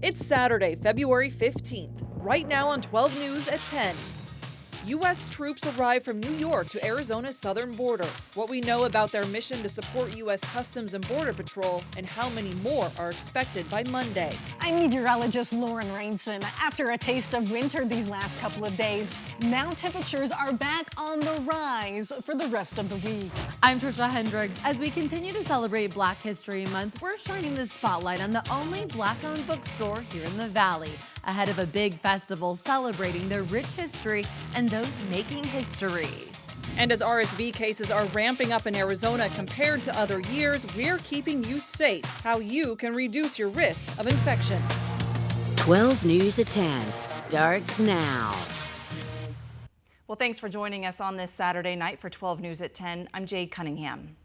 It's Saturday, February 15th. Right now on 12 News at 10. U.S. troops arrive from New York to Arizona's southern border. What we know about their mission to support U.S. Customs and Border Patrol, and how many more are expected by Monday. I'm meteorologist Lauren Rainson. After a taste of winter these last couple of days, now temperatures are back on the rise for the rest of the week. I'm Trisha Hendricks. As we continue to celebrate Black History Month, we're shining the spotlight on the only Black-owned bookstore here in the Valley, ahead of a big festival celebrating their rich history and those making history. And as RSV cases are ramping up in Arizona compared to other years, we're keeping you safe. How you can reduce your risk of infection. 12 News at 10 starts now. Well, thanks for joining us on this Saturday night for 12 News at 10. I'm Jade Cunningham.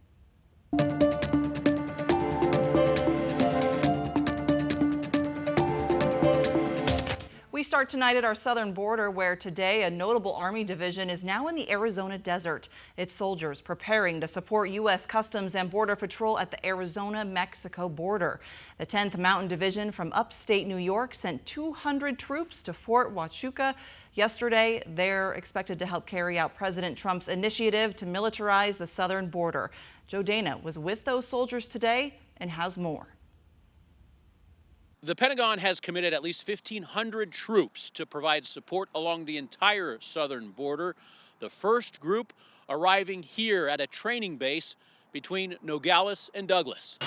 We start tonight at our southern border, where today a notable Army division is now in the Arizona desert. Its soldiers preparing to support U.S. Customs and Border Patrol at the Arizona-Mexico border. The 10th Mountain Division from upstate New York sent 200 troops to Fort Huachuca yesterday. They're expected to help carry out President Trump's initiative to militarize the southern border. Joe Dana was with those soldiers today and has more. The Pentagon has committed at least 1,500 troops to provide support along the entire southern border. The first group arriving here at a training base between Nogales and Douglas.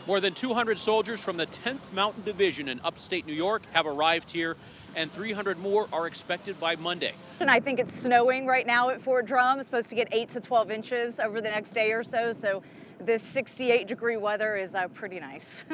More than 200 soldiers from the 10th Mountain Division in upstate New York have arrived here, and 300 more are expected by Monday. And I think it's snowing right now at Fort Drum. It's supposed to get 8 to 12 inches over the next day or so. So this 68-degree weather is pretty nice.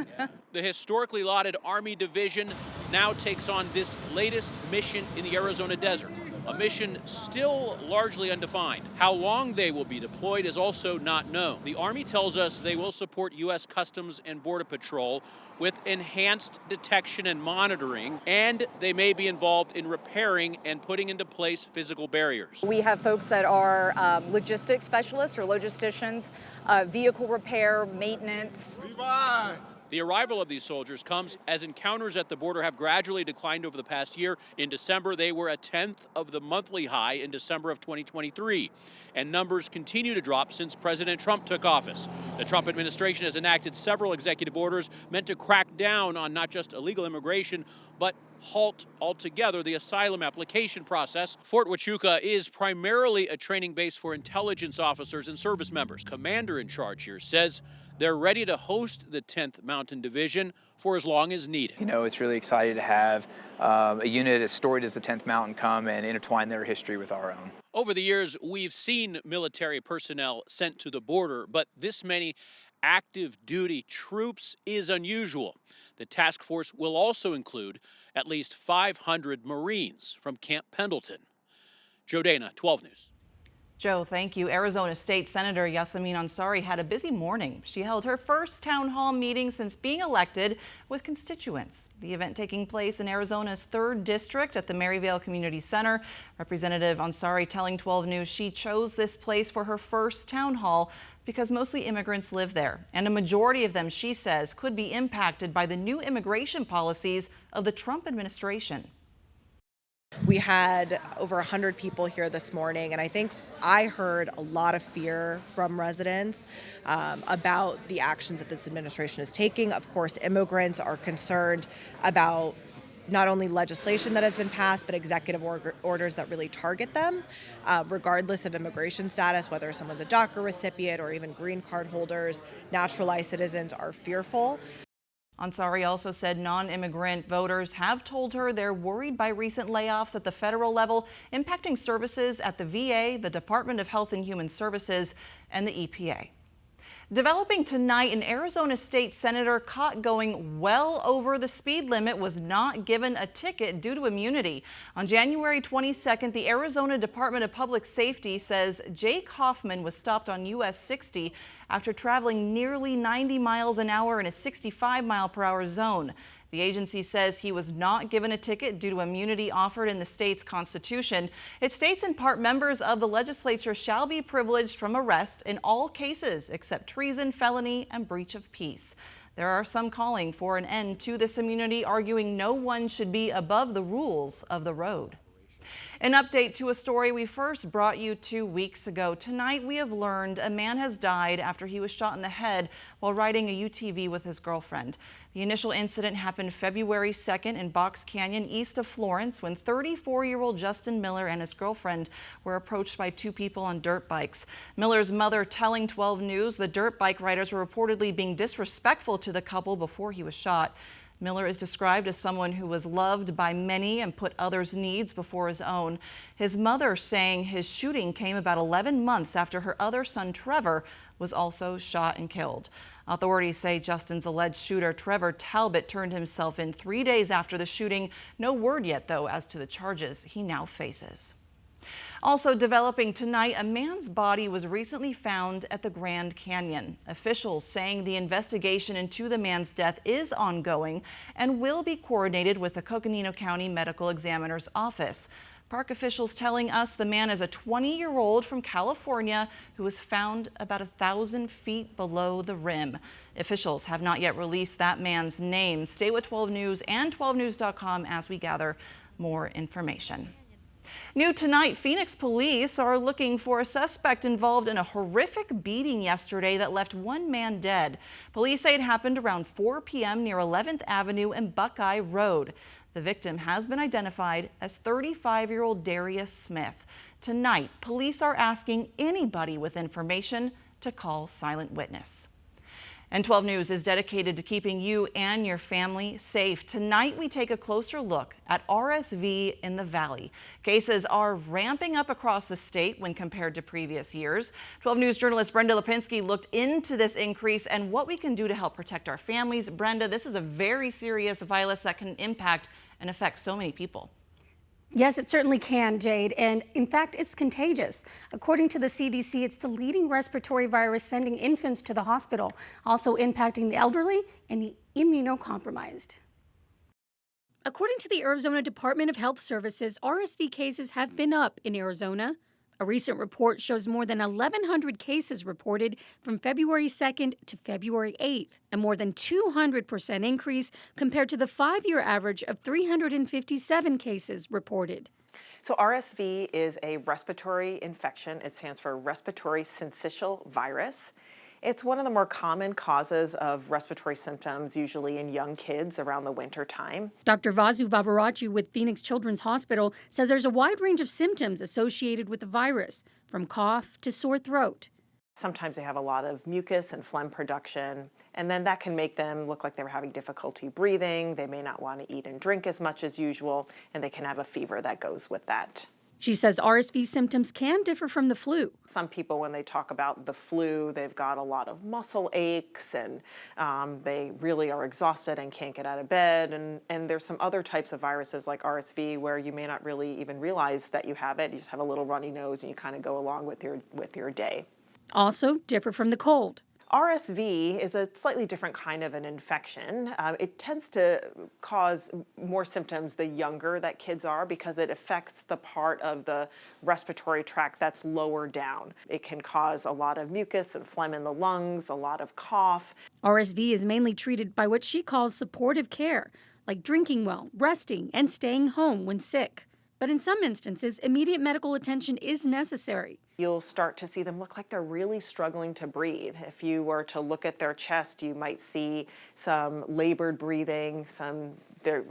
The historically lauded Army Division now takes on this latest mission in the Arizona desert, a mission still largely undefined. How long they will be deployed is also not known. The Army tells us they will support U.S. Customs and Border Patrol with enhanced detection and monitoring, and they may be involved in repairing and putting into place physical barriers. We have folks that are logistics specialists or logisticians, vehicle repair, maintenance. The arrival of these soldiers comes as encounters at the border have gradually declined over the past year. In December, they were a tenth of the monthly high in December of 2023. And numbers continue to drop since President Trump took office. The Trump administration has enacted several executive orders meant to crack down on not just illegal immigration, but halt altogether the asylum application process. Fort Huachuca is primarily a training base for intelligence officers and service members. Commander in charge here says they're ready to host the 10th Mountain Division for as long as needed. You know, it's really exciting to have a unit as storied as the 10th Mountain come and intertwine their history with our own. Over the years, we've seen military personnel sent to the border, but this many active duty troops is unusual. The task force will also include at least 500 Marines from Camp Pendleton. Joe Dana, 12 News. Joe, thank you. Arizona State Senator Yasamin Ansari had a busy morning. She held her first town hall meeting since being elected with constituents. The event taking place in Arizona's 3rd District at the Maryvale Community Center. Representative Ansari telling 12 News she chose this place for her first town hall because mostly immigrants live there, and a majority of them, she says, could be impacted by the new immigration policies of the Trump administration. We had over 100 people here this morning, and I think I heard a lot of fear from residents about the actions that this administration is taking. Of course, immigrants are concerned about not only legislation that has been passed, but executive orders that really target them, regardless of immigration status, whether someone's a DACA recipient or even green card holders. Naturalized citizens are fearful. Ansari also said non-immigrant voters have told her they're worried by recent layoffs at the federal level, impacting services at the VA, the Department of Health and Human Services, and the EPA. Developing tonight, an Arizona state senator caught going well over the speed limit was not given a ticket due to immunity. On January 22nd, the Arizona Department of Public Safety says Jake Hoffman was stopped on US 60 after traveling nearly 90 miles an hour in a 65-mile-per-hour zone. The agency says he was not given a ticket due to immunity offered in the state's constitution. It states in part members of the legislature shall be privileged from arrest in all cases except treason, felony, and breach of peace. There are some calling for an end to this immunity, arguing no one should be above the rules of the road. An update to a story we first brought you 2 weeks ago. Tonight we have learned a man has died after he was shot in the head while riding a UTV with his girlfriend. The initial incident happened February 2nd in Box Canyon, east of Florence, when 34-year-old Justin Miller and his girlfriend were approached by two people on dirt bikes. Miller's mother telling 12 News the dirt bike riders were reportedly being disrespectful to the couple before he was shot. Miller is described as someone who was loved by many and put others' needs before his own. His mother saying his shooting came about 11 months after her other son, Trevor, was also shot and killed. Authorities say Justin's alleged shooter, Trevor Talbot, turned himself in 3 days after the shooting. No word yet, though, as to the charges he now faces. Also developing tonight, a man's body was recently found at the Grand Canyon. Officials saying the investigation into the man's death is ongoing and will be coordinated with the Coconino County Medical Examiner's Office. Park officials telling us the man is a 20-year-old from California who was found about 1,000 feet below the rim. Officials have not yet released that man's name. Stay with 12 News and 12news.com as we gather more information. New tonight, Phoenix police are looking for a suspect involved in a horrific beating yesterday that left one man dead. Police say it happened around 4 p.m. near 11th Avenue and Buckeye Road. The victim has been identified as 35-year-old Darius Smith. Tonight, police are asking anybody with information to call Silent Witness. And 12 News is dedicated to keeping you and your family safe. Tonight, we take a closer look at RSV in the Valley. Cases are ramping up across the state when compared to previous years. 12 News journalist Brenda Lipinski looked into this increase and what we can do to help protect our families. Brenda, this is a very serious virus that can impact and affect so many people. Yes, it certainly can, Jade, and in fact, it's contagious. According to the CDC, it's the leading respiratory virus sending infants to the hospital, also impacting the elderly and the immunocompromised. According to the Arizona Department of Health Services, RSV cases have been up in Arizona. A recent report shows more than 1,100 cases reported from February 2nd to February 8th, a more than 200% increase compared to the 5-year average of 357 cases reported. So RSV is a respiratory infection. It stands for respiratory syncytial virus. It's one of the more common causes of respiratory symptoms, usually in young kids around the winter time. Dr. Vasu Vavarachu with Phoenix Children's Hospital says there's a wide range of symptoms associated with the virus, from cough to sore throat. Sometimes they have a lot of mucus and phlegm production, and then that can make them look like they were having difficulty breathing. They may not want to eat and drink as much as usual, and they can have a fever that goes with that. She says RSV symptoms can differ from the flu. Some people, when they talk about the flu, they've got a lot of muscle aches and they really are exhausted and can't get out of bed. And there's some other types of viruses like RSV where you may not really even realize that you have it. You just have a little runny nose and you kind of go along with your day. Also differ from the cold. RSV is a slightly different kind of an infection. It tends to cause more symptoms the younger that kids are because it affects the part of the respiratory tract that's lower down. It can cause a lot of mucus and phlegm in the lungs, a lot of cough. RSV is mainly treated by what she calls supportive care, like drinking well, resting, and staying home when sick. But in some instances, immediate medical attention is necessary. You'll start to see them look like they're really struggling to breathe. If you were to look at their chest, you might see some labored breathing,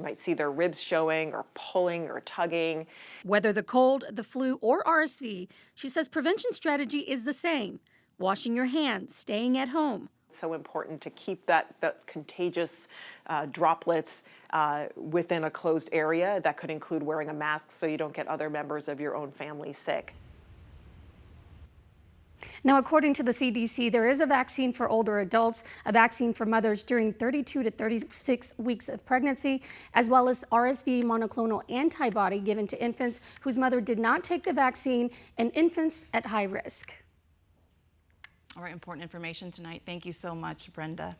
might see their ribs showing or pulling or tugging. Whether the cold, the flu, or RSV, she says prevention strategy is the same. Washing your hands, staying at home. It's so important to keep that contagious droplets within a closed area. That could include wearing a mask so you don't get other members of your own family sick. Now, according to the CDC, there is a vaccine for older adults, a vaccine for mothers during 32 to 36 weeks of pregnancy, as well as RSV monoclonal antibody given to infants whose mother did not take the vaccine and infants at high risk. All right, important information tonight. Thank you so much, Brenda.